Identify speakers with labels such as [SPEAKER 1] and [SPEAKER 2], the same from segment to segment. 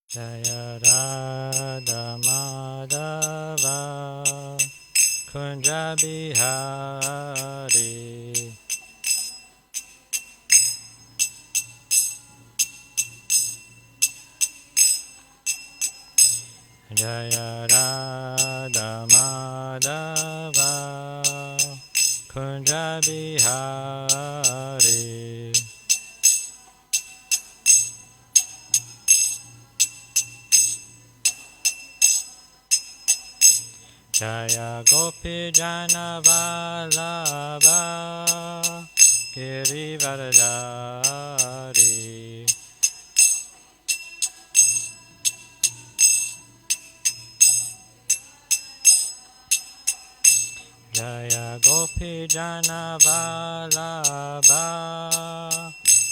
[SPEAKER 1] Jaya Radha Madhava Kunja Bihari Jaya Radha Madhava Kunja Bihari Jaya Gopi Jana Vallabha Girivardhari Jaya Gopi Jana Vallabha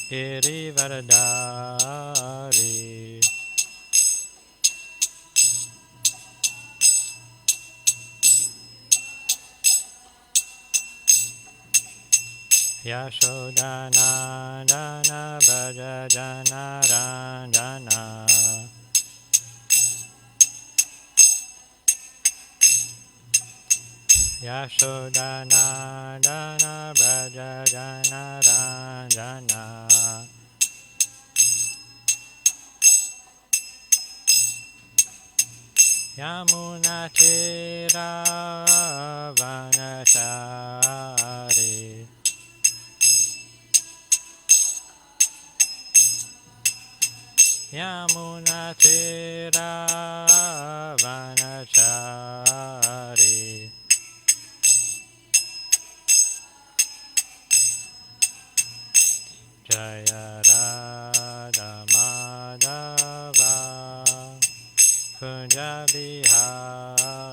[SPEAKER 1] Girivardhari Yashodanandana Bhaja Jana Ranjana Yashodanandana Bhaja Jana Ranjana Yamuna Tira Vanachari Yamuna Tira Vanachari Jaya Radha Madhava Kunja Bihari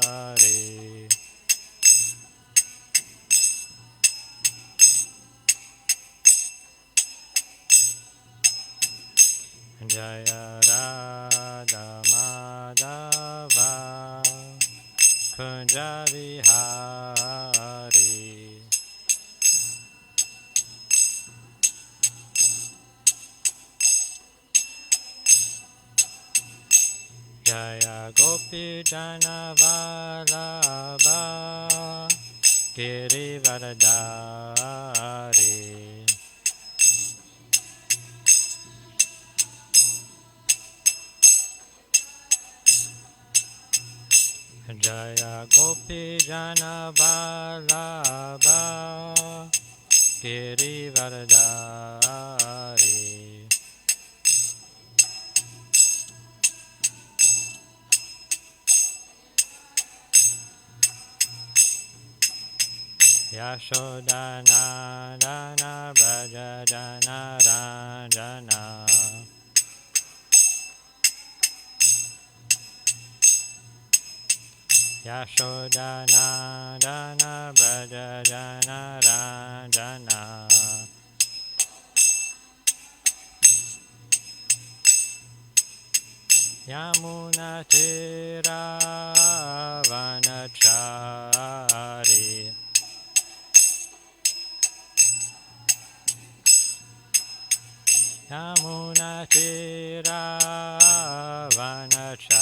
[SPEAKER 1] Jaya Radha Madhava Kunja Bihari Jaya Gopi Jana Vallabha Girivardhari Jaya Gopi Jana Vallabha Girivardhari Yashodanandana Bhaja Jana Ranjana Yashodanandana Bhaja Jana Ranjana Yamuna Tira Vanachari Yamuna Tira Vanachari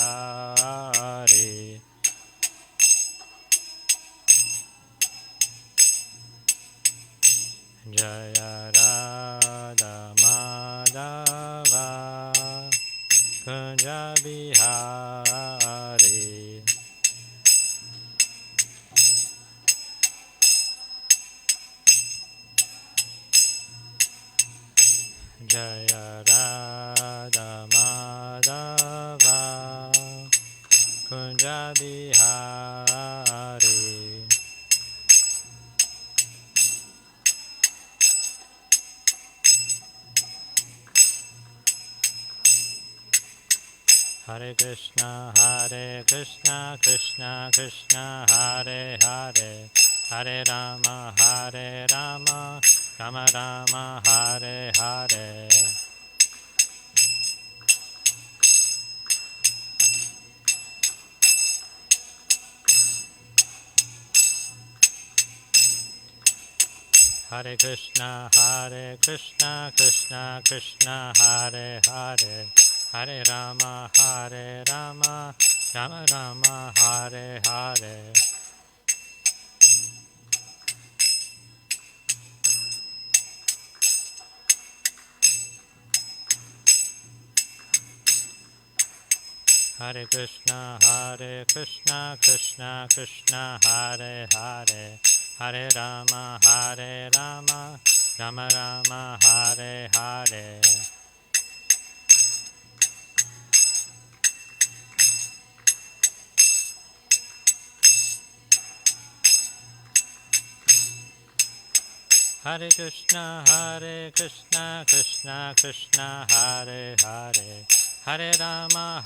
[SPEAKER 1] Jaya Radha Madhava Kunja Bihari Jaya Radha Madhava Kunja Bihari Hare Krishna Krishna Krishna Hare Hare Hare Rama Rama Rama Hare Hare Hare Krishna Krishna Krishna Hare Hare Hare Rama, Hare Rama, Rama Rama, Hare Hare. Hare Krishna, Krishna Krishna, Hare Hare, Hare Rama, Rama Rama, Hare Hare. Hare Krishna, Krishna Krishna, Hare Hare, Hare Rama,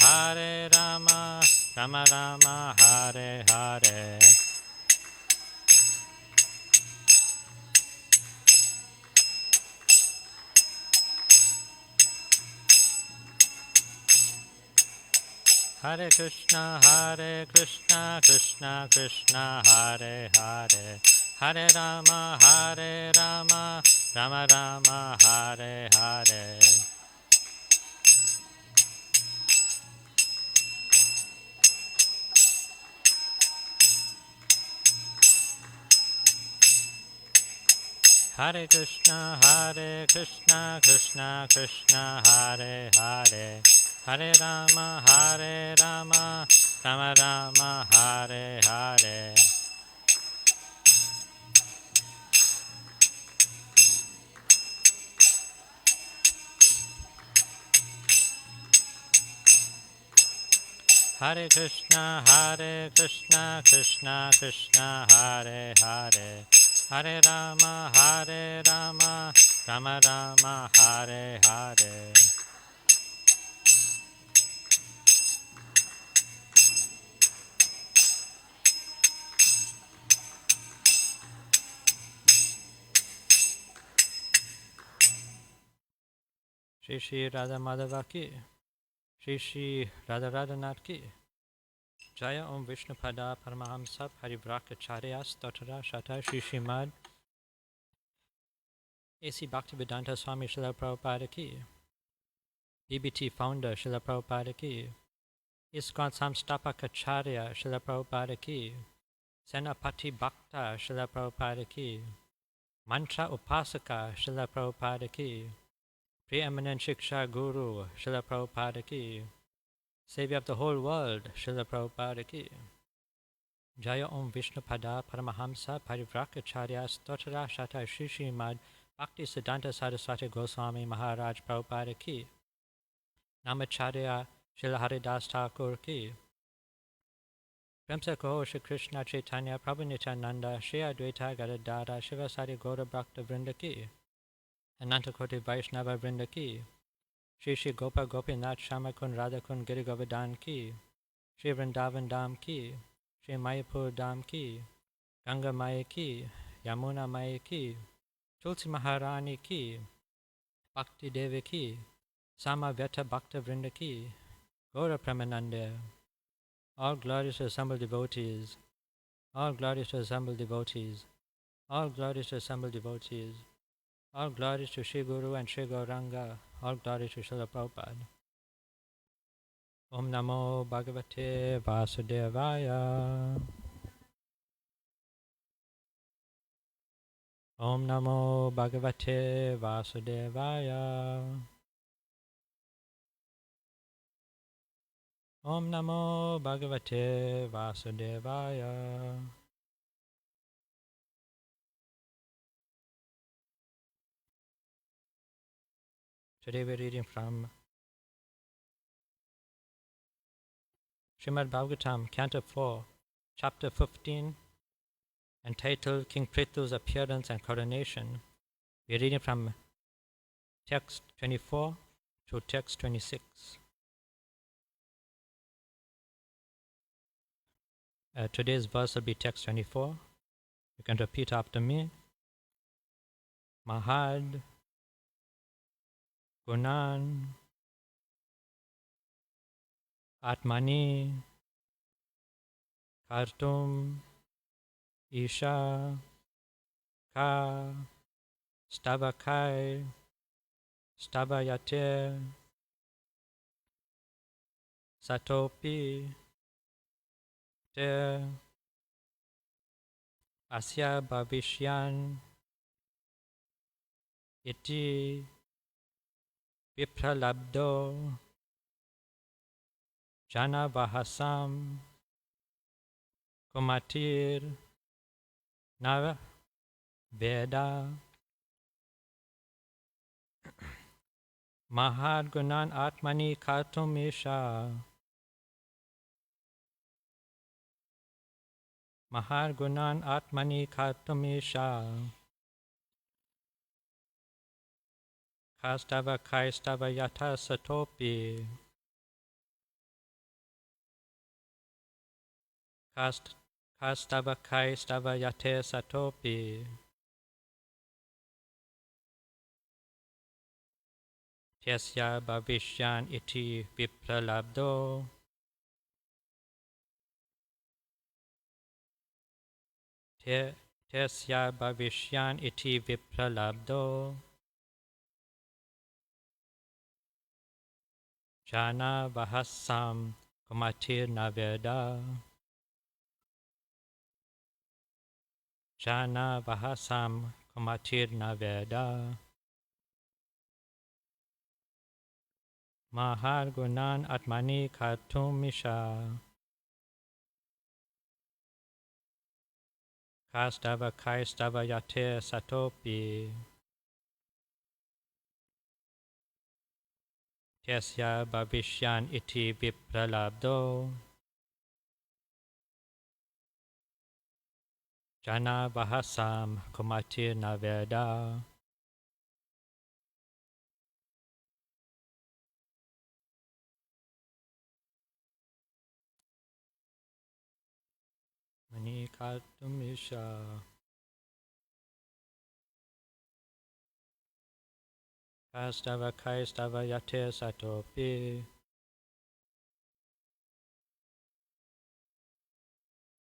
[SPEAKER 1] Rama Rama, Hare Hare. Hare Krishna, Krishna Krishna, Hare Hare, Hare Rama, Rama Rama, Hare Hare. Hare Krishna, Krishna Krishna, Hare Hare, Hare Rama, Rama Rama, Hare Hare. Hare Krishna, Krishna Krishna, Hare Hare, Hare Rama, Rama Rama, Hare Hare. Shri Shri Radha Madhava ki, Shri Shri Radha Radhanath ki, Jaya Om Vishnu Pada Paramahamsa Parivrakacharya Stotara Shata Shri Srimad A.C. Bhaktivedanta Swami Srila Prabhupada ki, BBT founder Srila Prabhupada ki, ISKCON Samstapakacharya Srila Prabhupada ki, Senapati Bhakta Srila Prabhupada ki, Mantra Upasaka Srila Prabhupada ki, Preeminent Shiksha Guru Srila Prabhupada ki, Savior of the whole world Srila Prabhupada ki, Jaya Om Vishnu Pada Paramahamsa Parivrakacharya Stotara Shata Shri Srimad Bhakti Siddhanta Saraswati Goswami Maharaj Prabhupada ki, Namacharya Srila Haridas Thakur ki, Prem se kaho Shri Krishna Chaitanya Prabhu Nityananda Shri Advaita Gadadara Shivasari Gaura Bhakta Vrinda ki, Ananta Koti Vaishnava Vrinda ki, Shri Shri Gopa Gopinath Shamakun Radhakun Giri Govardhan ki, Shri Vrindavan Dham ki, Shri Mayapur Dham ki, Ganga Maya ki, Yamuna Maya ki, Tulsi Maharani ki, Bhakti Devi ki, Sama Vyata Bhakta Vrinda ki, Gaura Premanande, all glories to assembled devotees, all glories to assembled devotees, all glories to assembled devotees, all glories to Shri Guru and Shri Gauranga, all glories to Srila Prabhupada. Om Namo Bhagavate Vasudevaya. Om Namo Bhagavate Vasudevaya. Om Namo Bhagavate Vasudevaya. Today we're reading from Srimad Bhagavatam, Canto 4, Chapter 15, entitled King Prithu's Appearance and Coronation. We're reading from text 24 to text 26. Today's verse will be text 24. You can repeat after me. Mahad Gunan Atmani Kartum Isha Ka Stavakai Stavayate satopi te asya bhavishyan iti vipralabdo jana vahasam kumatir na veda mahad gunan atmani kartumisha mahad gunan atmani kartumisha kastava kaistava yata satopi kastava kaistava yate satopi Tyasya bhavishyan iti vipralabdo Tyasya bhavishyan iti vipralabdo Jana vahasam kumatir naveda Jana vahasam kumatir naveda Mahar gunan atmani kartumisha Kastava kaistava yate satopi Tyasya bhavishyan iti vipralabdo Jana vahasam kumatir naveda Mani kartumisha Kastava kaistava yate satopi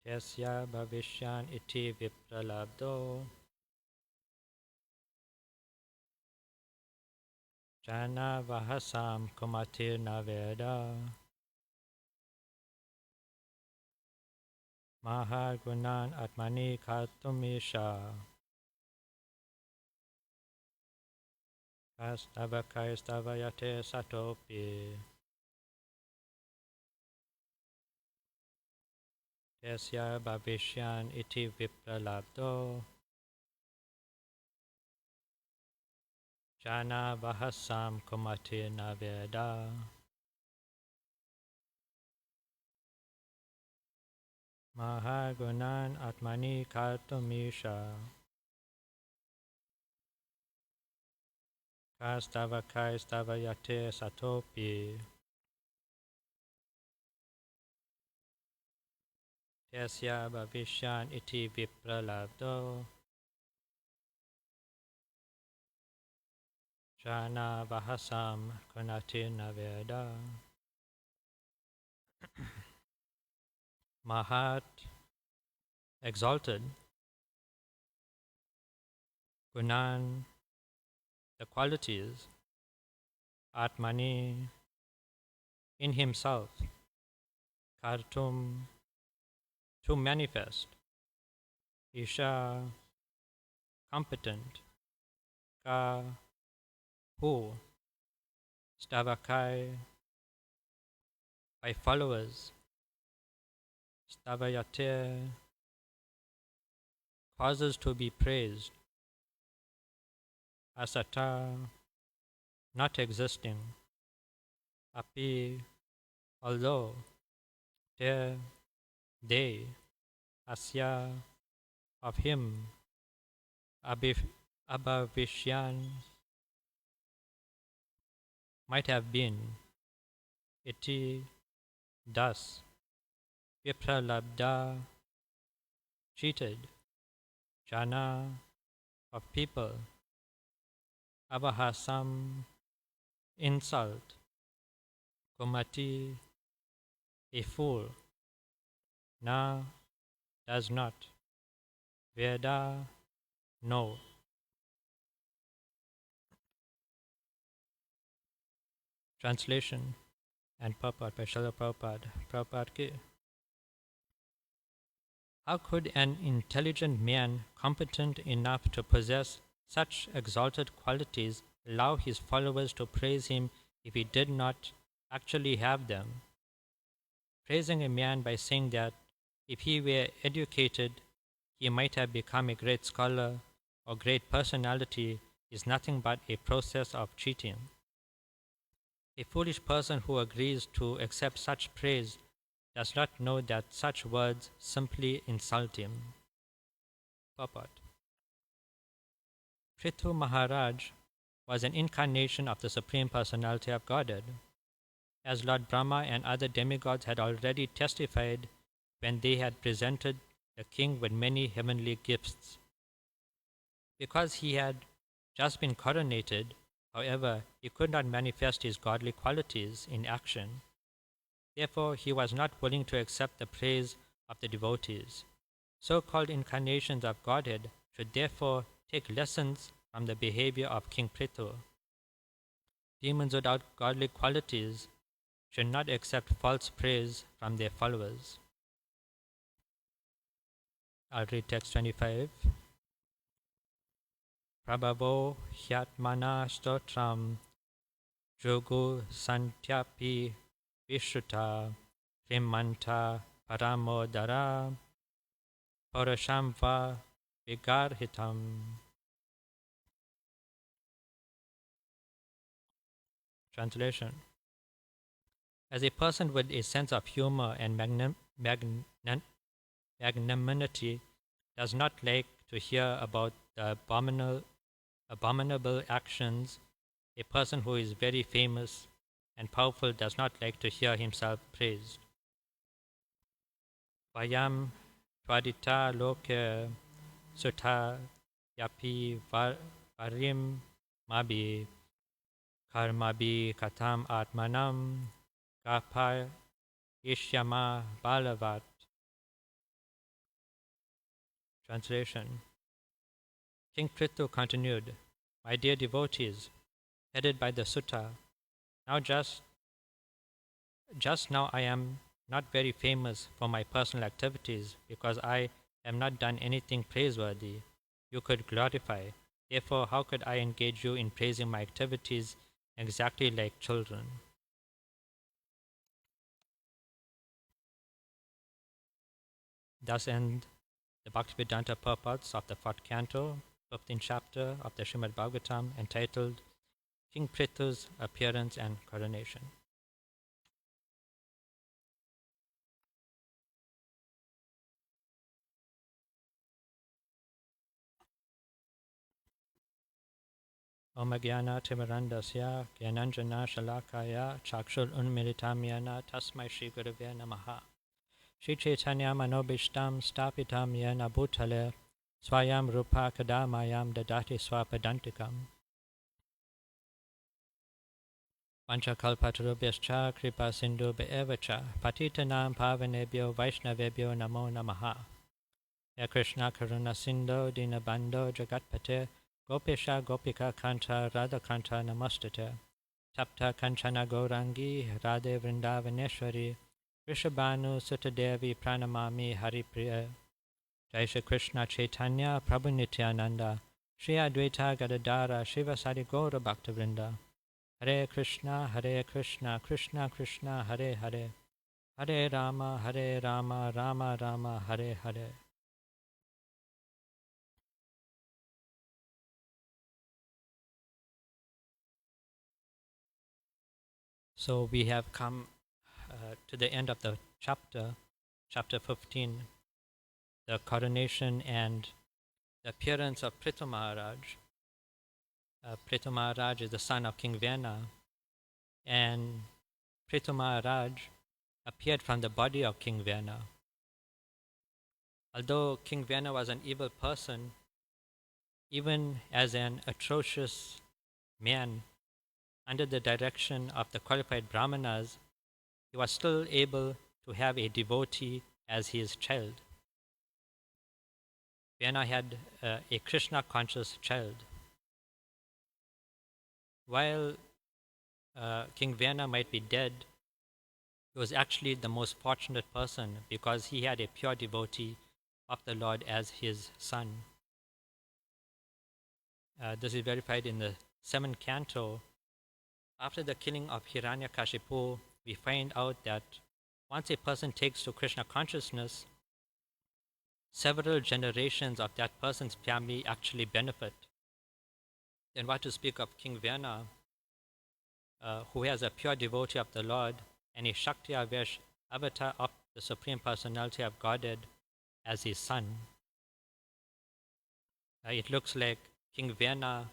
[SPEAKER 1] Tyasya bhavishyan iti vipralabdo Jana vahasam kumatir naveda Mahar gunan atmani kartumisha Kastava kaistava yate satopi Tyasya bhavishyan iti vipralabdo Jana vahasam kumatir naveda Mahar gunan atmani kartumisha Kastava kaistava yate satopi Tyasya bhavishyan iti vipralabdo Jana vahasam kunatir naveda Mahat exalted Gunan the qualities Atmani in himself Kartum to manifest Isha competent Ka who Stavakai by followers Stavayate causes to be praised Asata not existing Api although Te they Asya of him Abhavishyan might have been Iti thus Vipralabda cheated Jana of people Abhasam insult Kumati a fool Na does not Veda no Translation and purport by Srila Prabhupada. Prabhupada ki. How could an intelligent man, competent enough to possess such exalted qualities, allow his followers to praise him if he did not actually have them? Praising a man by saying that if he were educated, he might have become a great scholar or great personality is nothing but a process of cheating. A foolish person who agrees to accept such praise does not know that such words simply insult him. Purport. Prithu Maharaj was an incarnation of the Supreme Personality of Godhead, as Lord Brahma and other demigods had already testified when they had presented the king with many heavenly gifts. Because he had just been coronated, however, he could not manifest his godly qualities in action. Therefore, he was not willing to accept the praise of the devotees. So-called incarnations of Godhead should therefore take lessons from the behavior of King Prithu. Demons without godly qualities should not accept false praise from their followers. I'll read text 25. Prabhavo hyatmana stotram jogu santyapi vishruta rimanta paramodara parashamva vigarhitam. Translation. As a person with a sense of humor and magnanimity does not like to hear about the abominable actions, a person who is very famous and powerful does not like to hear himself praised. Vayam twadita loke sutta yapi varim mabi karmabi katam atmanam gapa ishyama balavat. Translation. King Prithu continued, "My dear devotees, headed by the sutta, now just now I am not very famous for my personal activities because I have not done anything praiseworthy you could glorify. Therefore, how could I engage you in praising my activities exactly like children?" Thus end the Bhaktivedanta purports of the 4th canto, 15th chapter of the Srimad Bhagavatam, entitled King Prithu's Appearance and Coronation. Om Jnana Timirandasya Gyananjana Shalakaya Chakshur Unmilitamyana Tasmai Shri Gurave Namaha. Shri Chaitanya Manobishtam Stapitam Yena Bhutale Swayam Rupa Kadamayam Dadati Swapadantikam. Panchakalpatarubhyascha Kripa Sindhu Be'evacha Patitanam Pavanebhyo Vaishnavebhyo Namo Namaha. Ya Krishna Karuna Sindhu Dinabandho Jagatpate Gopisha Gopika Kanta Radha Kanta Namastate Tapta Kanchana Gaurangi Radhe Vrindavaneshwari Rishabhanu Sutadevi Pranamami Haripriya. Jai Shri Krishna Chaitanya Prabhu Nityananda Shri Advaita Gadadara Shivasari Gaura Bhaktavrinda. Hare Krishna Krishna Krishna Hare Hare Hare Rama Rama Rama Hare Hare. So we have come to the end of the chapter 15, the coronation and the appearance of Prithu Maharaj. Prithu Maharaj is the son of King Vyana, and Prithu Maharaj appeared from the body of King Vyana. Although King Vyana was an evil person, even as an atrocious man, under the direction of the qualified Brahmanas, he was still able to have a devotee as his child. Vyana had a Krishna-conscious child. While King Vyana might be dead, He was actually the most fortunate person because he had a pure devotee of the Lord as his son. This is verified in the 7th canto. After the killing of Hiranyakashipu, we find out that once a person takes to Krishna consciousness, several generations of that person's family actually benefit. Then what to speak of King Vyana, who has a pure devotee of the Lord and a Shakti-avesh avatar of the Supreme Personality of Godhead as his son. It looks like King Vyana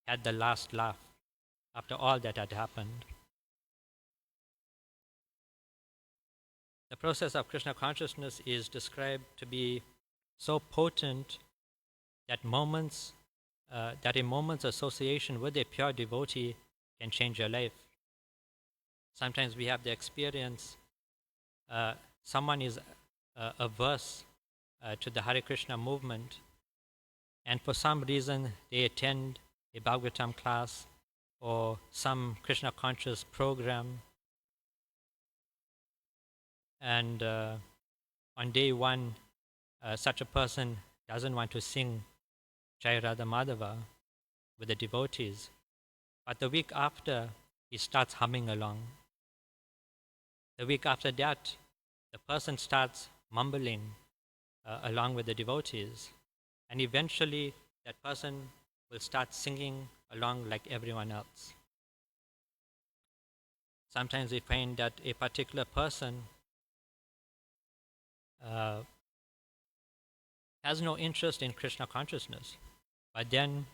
[SPEAKER 1] had the last laugh after all that had happened. The process of Krishna consciousness is described to be so potent that a moment's association with a pure devotee can change your life. Sometimes we have the experience, someone is averse to the Hare Krishna movement, and for some reason they attend a Bhagavatam class or some Krishna conscious program, and on day one, such a person doesn't want to sing Jai Radha Madhava with the devotees, but the week after he starts humming along. The week after that, the person starts mumbling along with the devotees, and eventually that person will start singing along like everyone else. Sometimes we find that a particular person has no interest in Krishna consciousness, but then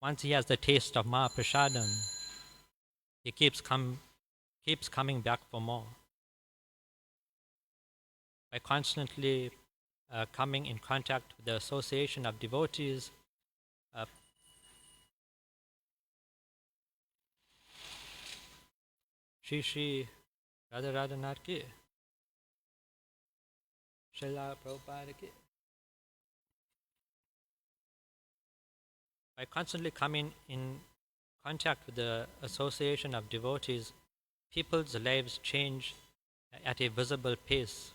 [SPEAKER 1] once he has the taste of Mahaprasadam, he keeps coming back for more. By constantly coming in contact with the association of devotees, Shri Shri Radha Radhanath ki, Srila Prabhupada ki. By constantly coming in contact with the association of devotees, people's lives change at a visible pace.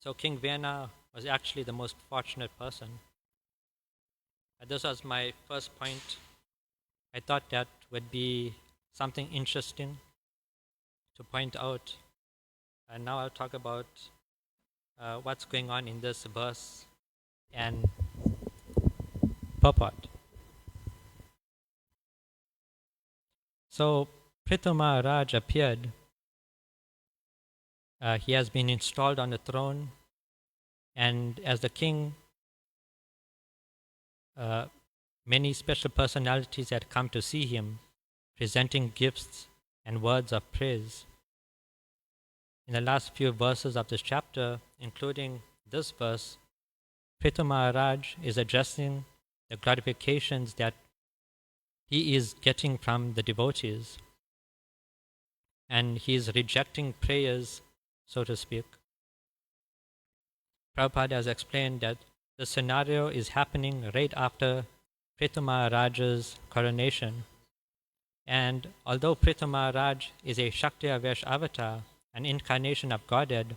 [SPEAKER 1] So King Vyana was actually the most fortunate person. This was my first point. I thought that would be something interesting to point out. And now I'll talk about what's going on in this verse and purport. So Prithu Maharaj appeared. He has been installed on the throne, and as the king, many special personalities had come to see him, presenting gifts and words of praise. In the last few verses of this chapter, including this verse, Prithu Maharaj is addressing the gratifications that he is getting from the devotees, and he is rejecting prayers, so to speak. Prabhupada has explained that the scenario is happening right after Prithu Maharaj's coronation. And although Prithu Maharaj is a Shakti Avesh avatar, an incarnation of Godhead,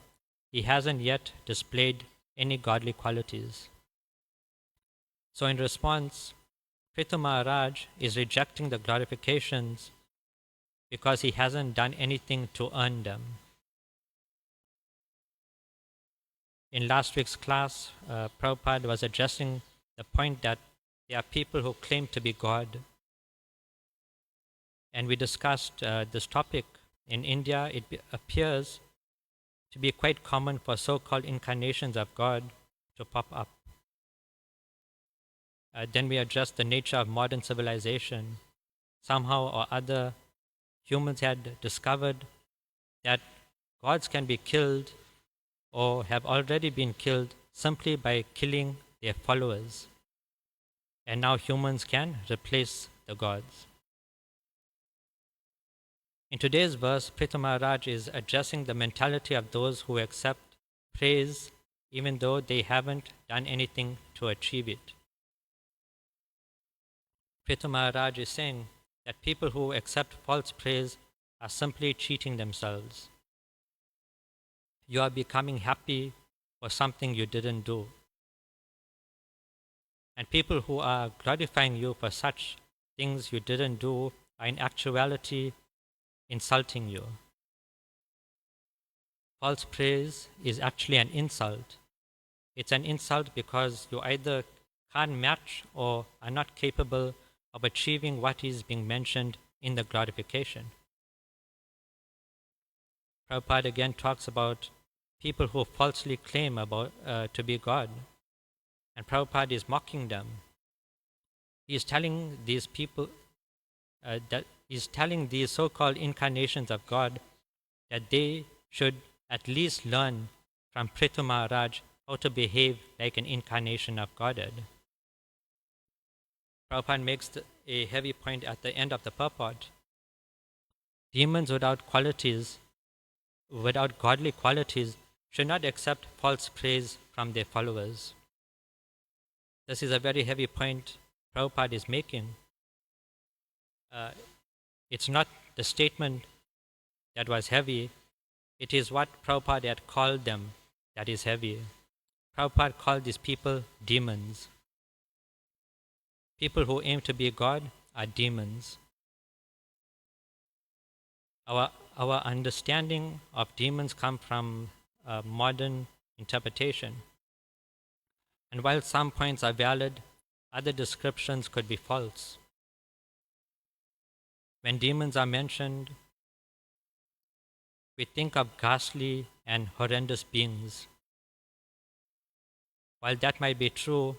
[SPEAKER 1] he hasn't yet displayed any godly qualities. So in response, Prithu Maharaj is rejecting the glorifications because he hasn't done anything to earn them. In last week's class, Prabhupada was addressing the point that there are people who claim to be God. And we discussed this topic. In India, it appears to be quite common for so-called incarnations of God to pop up. Then we addressed the nature of modern civilization. Somehow or other, humans had discovered that gods can be killed or have already been killed simply by killing their followers. And now humans can replace the gods. In today's verse, Prithu Maharaj is addressing the mentality of those who accept praise even though they haven't done anything to achieve it. Prithu Maharaj is saying that people who accept false praise are simply cheating themselves. You are becoming happy for something you didn't do. And people who are glorifying you for such things you didn't do are in actuality insulting you. False praise is actually an insult. It's an insult because you either can't match or are not capable of achieving what is being mentioned in the glorification. Prabhupada again talks about people who falsely claim to be God, and Prabhupada is mocking them. He is telling these people that he's telling these so-called incarnations of God that they should at least learn from Prithu Maharaj how to behave like an incarnation of Godhead. Prabhupada makes a heavy point at the end of the purport. Demons without godly qualities, should not accept false praise from their followers. This is a very heavy point Prabhupada is making. It's not the statement that was heavy, it is what Prabhupada had called them that is heavy. Prabhupada called these people demons. People who aim to be God are demons. Our understanding of demons come from modern interpretation. And while some points are valid, other descriptions could be false. When demons are mentioned, we think of ghastly and horrendous beings. While that might be true,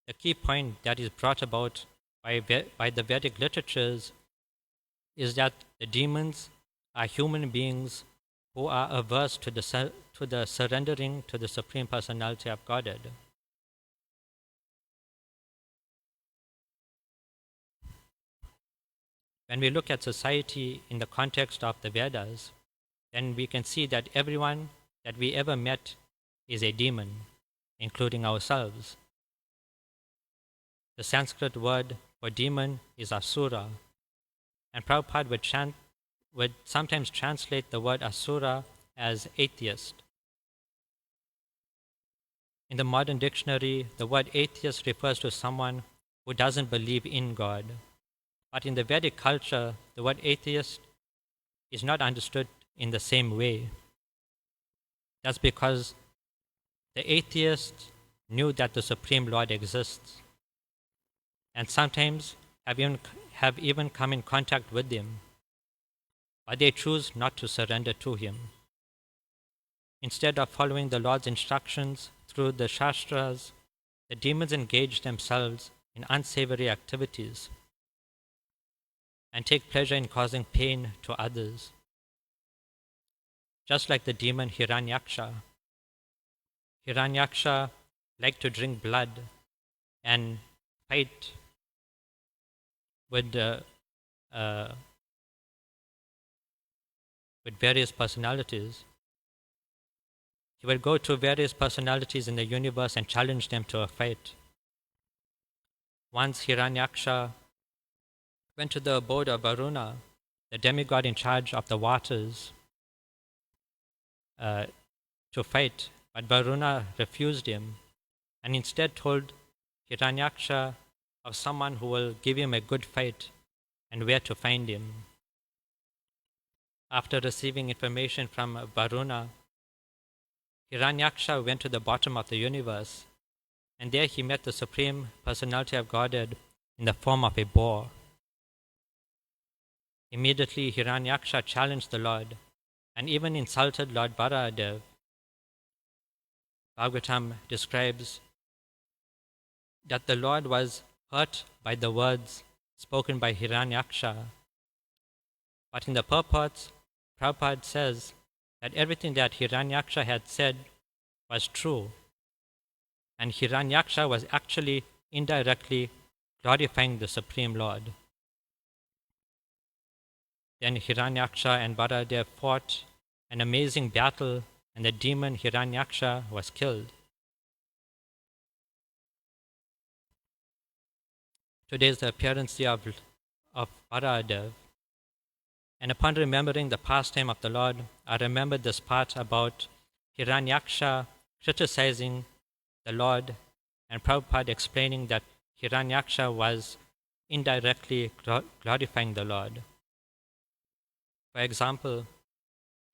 [SPEAKER 1] the key point that is brought about by the Vedic literatures is that the demons are human beings who are averse to the surrendering to the Supreme Personality of Godhead. When we look at society in the context of the Vedas, then we can see that everyone that we ever met is a demon, including ourselves. The Sanskrit word for demon is asura, and Prabhupada would sometimes translate the word asura as atheist. In the modern dictionary, the word atheist refers to someone who doesn't believe in God. But in the Vedic culture, the word atheist is not understood in the same way. That's because the atheist knew that the Supreme Lord exists, and sometimes have even come in contact with Him, but they choose not to surrender to Him. Instead of following the Lord's instructions through the Shastras, the demons engage themselves in unsavory activities and take pleasure in causing pain to others. Just like the demon Hiranyaksha. Hiranyaksha liked to drink blood and fight with various personalities. He would go to various personalities in the universe and challenge them to a fight. Once Hiranyaksha went to the abode of Varuna, the demigod in charge of the waters, to fight, but Varuna refused him and instead told Hiranyaksha of someone who will give him a good fight and where to find him. After receiving information from Varuna, Hiranyaksha went to the bottom of the universe, and there he met the Supreme Personality of Godhead in the form of a boar. Immediately, Hiranyaksha challenged the Lord and even insulted Lord Varahadev. Bhagavatam describes that the Lord was hurt by the words spoken by Hiranyaksha. But in the purports, Prabhupada says that everything that Hiranyaksha had said was true, and Hiranyaksha was actually indirectly glorifying the Supreme Lord. Then Hiranyaksha and Varahadev fought an amazing battle, and the demon Hiranyaksha was killed. Today is the appearance day of Varahadev, And upon remembering the pastime of the Lord, I remembered this part about Hiranyaksha criticizing the Lord and Prabhupada explaining that Hiranyaksha was indirectly glorifying the Lord. For example,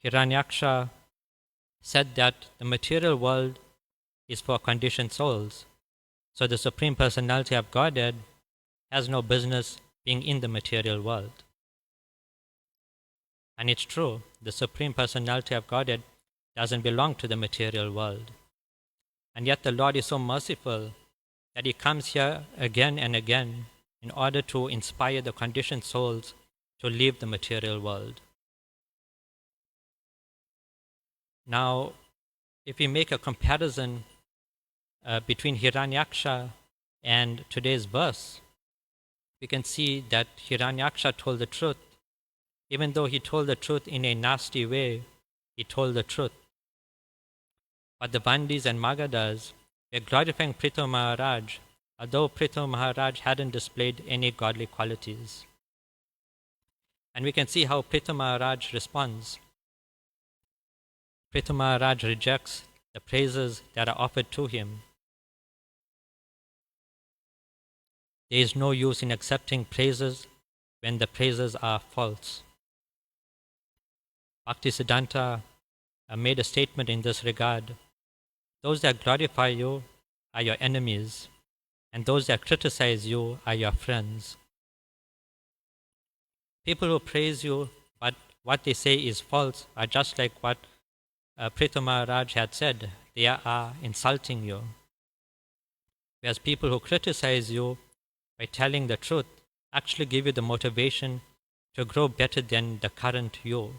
[SPEAKER 1] Hiranyaksha said that the material world is for conditioned souls, so the Supreme Personality of Godhead has no business being in the material world. And it's true, the Supreme Personality of Godhead doesn't belong to the material world. And yet the Lord is so merciful that He comes here again and again in order to inspire the conditioned souls to leave the material world. Now, if we make a comparison between Hiranyaksha and today's verse, we can see that Hiranyaksha told the truth. Even though he told the truth in a nasty way, he told the truth. But the Vandis and Magadas were glorifying Prithu Maharaj, although Prithu Maharaj hadn't displayed any godly qualities. And we can see how Prithu Maharaj responds. Prithu Maharaj rejects the praises that are offered to him. There is no use in accepting praises when the praises are false. Bhaktisiddhanta made a statement in this regard. Those that glorify you are your enemies, and those that criticize you are your friends. People who praise you, but what they say is false, are just like what Prithu Maharaj had said. They are insulting you. Whereas people who criticize you by telling the truth actually give you the motivation to grow better than the current you.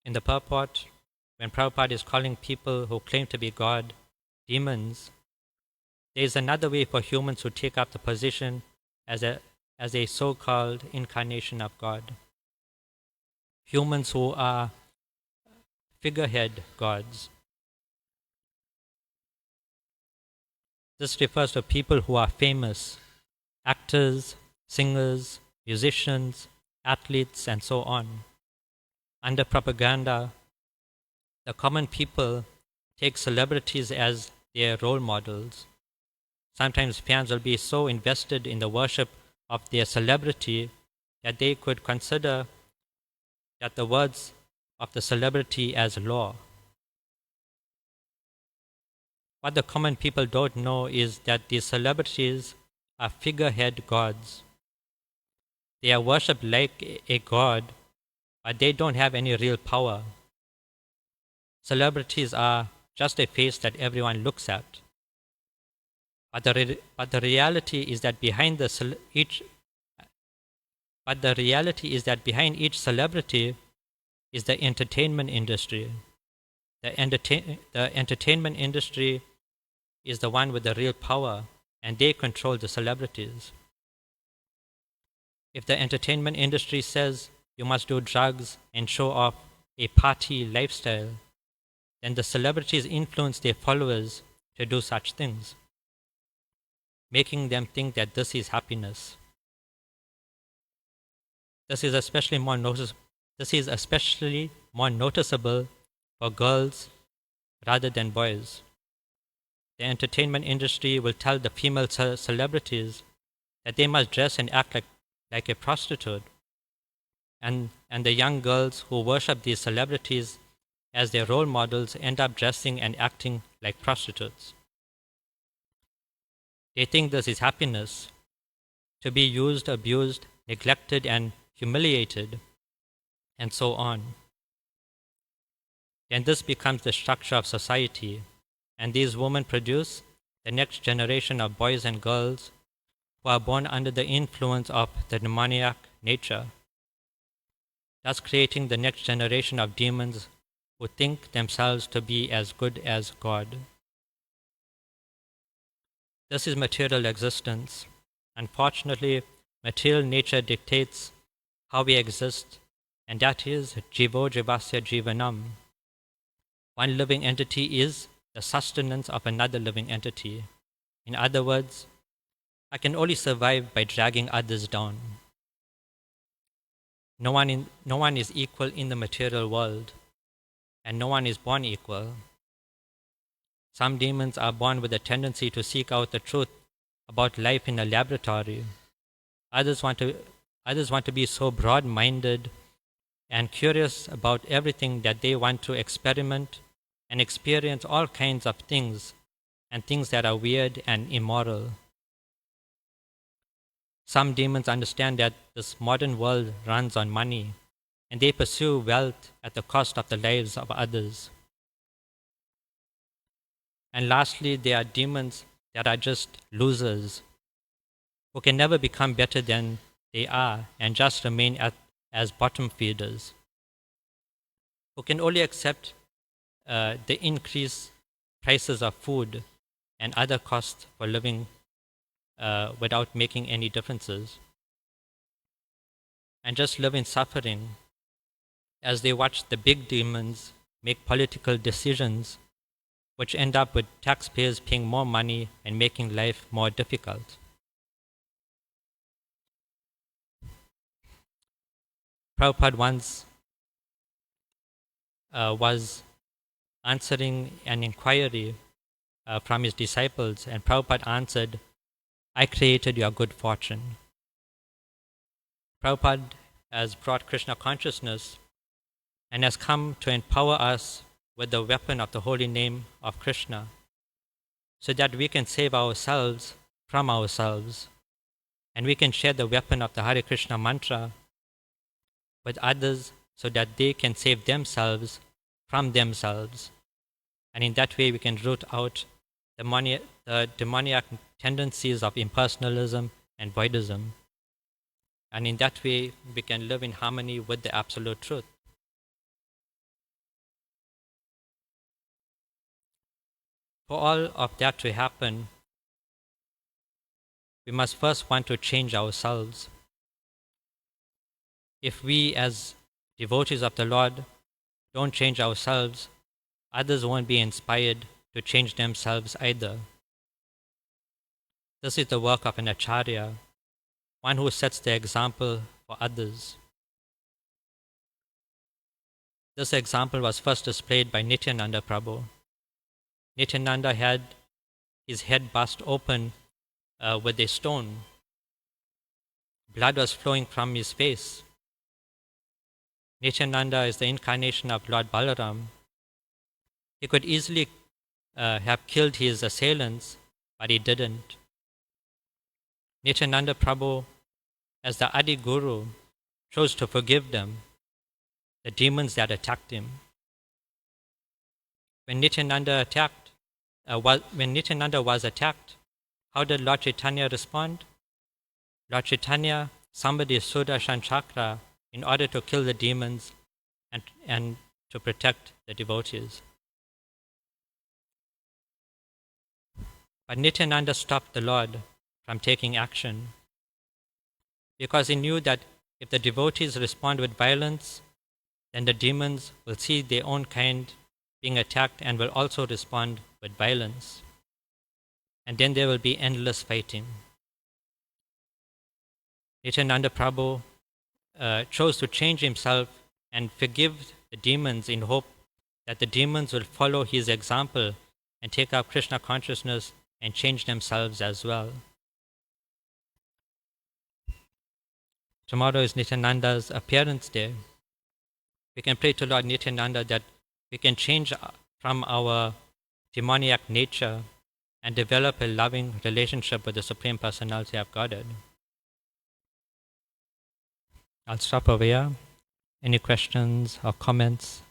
[SPEAKER 1] In the purport, when Prabhupada is calling people who claim to be God demons, there is another way for humans who take up the position as a so-called incarnation of God. Humans who are figurehead gods. This refers to people who are famous, actors, singers, musicians, athletes, and so on. Under propaganda, the common people take celebrities as their role models. Sometimes fans will be so invested in the worship of their celebrity that they could consider that the words of the celebrity as law. What the common people don't know is that these celebrities are figurehead gods. They are worshipped like a god, but they don't have any real power. Celebrities are just a face that everyone looks at. But the reality is that behind each celebrity is the entertainment industry. The entertainment industry is the one with the real power, and they control the celebrities. If the entertainment industry says you must do drugs and show off a party lifestyle, then the celebrities influence their followers to do such things, making them think that this is happiness. This is especially more noticeable for girls rather than boys. The entertainment industry will tell the female celebrities that they must dress and act like a prostitute. And the young girls who worship these celebrities as their role models end up dressing and acting like prostitutes. They think this is happiness, to be used, abused, neglected, and humiliated, and so on. Then this becomes the structure of society, and these women produce the next generation of boys and girls who are born under the influence of the demoniac nature, thus creating the next generation of demons who think themselves to be as good as God. This is material existence. Unfortunately, material nature dictates how we exist, and that is jivo jivasya jivanam. One living entity is the sustenance of another living entity. In other words, I can only survive by dragging others down. No one is equal in the material world, and no one is born equal. Some demons are born with a tendency to seek out the truth about life in a laboratory. Others want to be so broad-minded and curious about everything that they want to experiment and experience all kinds of things and things that are weird and immoral. Some demons understand that this modern world runs on money, and they pursue wealth at the cost of the lives of others. And lastly, there are demons that are just losers, who can never become better than they are and just remain as bottom feeders, who can only accept the increased prices of food and other costs for living without making any differences, and just live in suffering as they watch the big demons make political decisions which end up with taxpayers paying more money and making life more difficult. Prabhupada once was answering an inquiry from his disciples, and Prabhupada answered, "I created your good fortune." Prabhupada has brought Krishna consciousness and has come to empower us with the weapon of the holy name of Krishna, so that we can save ourselves from ourselves, and we can share the weapon of the Hare Krishna mantra with others so that they can save themselves from themselves. And in that way we can root out the demoniac tendencies of impersonalism and voidism. And in that way we can live in harmony with the absolute truth. For all of that to happen, we must first want to change ourselves. If we as devotees of the Lord don't change ourselves, others won't be inspired to change themselves either. This is the work of an acharya, one who sets the example for others. This example was first displayed by Nityananda Prabhu. Nityananda had his head burst open with a stone. Blood was flowing from his face. Nityananda is the incarnation of Lord Balaram. He could easily have killed his assailants, but he didn't. Nityananda Prabhu, as the Adi Guru, chose to forgive them, the demons that attacked him. When Nityananda was attacked, how did Lord Chaitanya respond? Lord Chaitanya summoned his Sudarshan chakra in order to kill the demons and to protect the devotees. But Nityananda stopped the Lord from taking action, because he knew that if the devotees respond with violence, then the demons will see their own kind being attacked and will also respond with violence. And then there will be endless fighting. Nityananda Prabhu chose to change himself and forgive the demons in hope that the demons will follow his example and take up Krishna consciousness and change themselves as well. Tomorrow is Nityananda's appearance day. We can pray to Lord Nityananda that we can change from our demoniac nature and develop a loving relationship with the Supreme Personality of Godhead. I'll stop over here. Any questions or comments?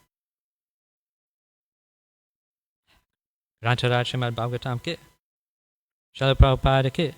[SPEAKER 1] Grantaraj Srimad Bhagavatam ki, Srila Prabhupada ki.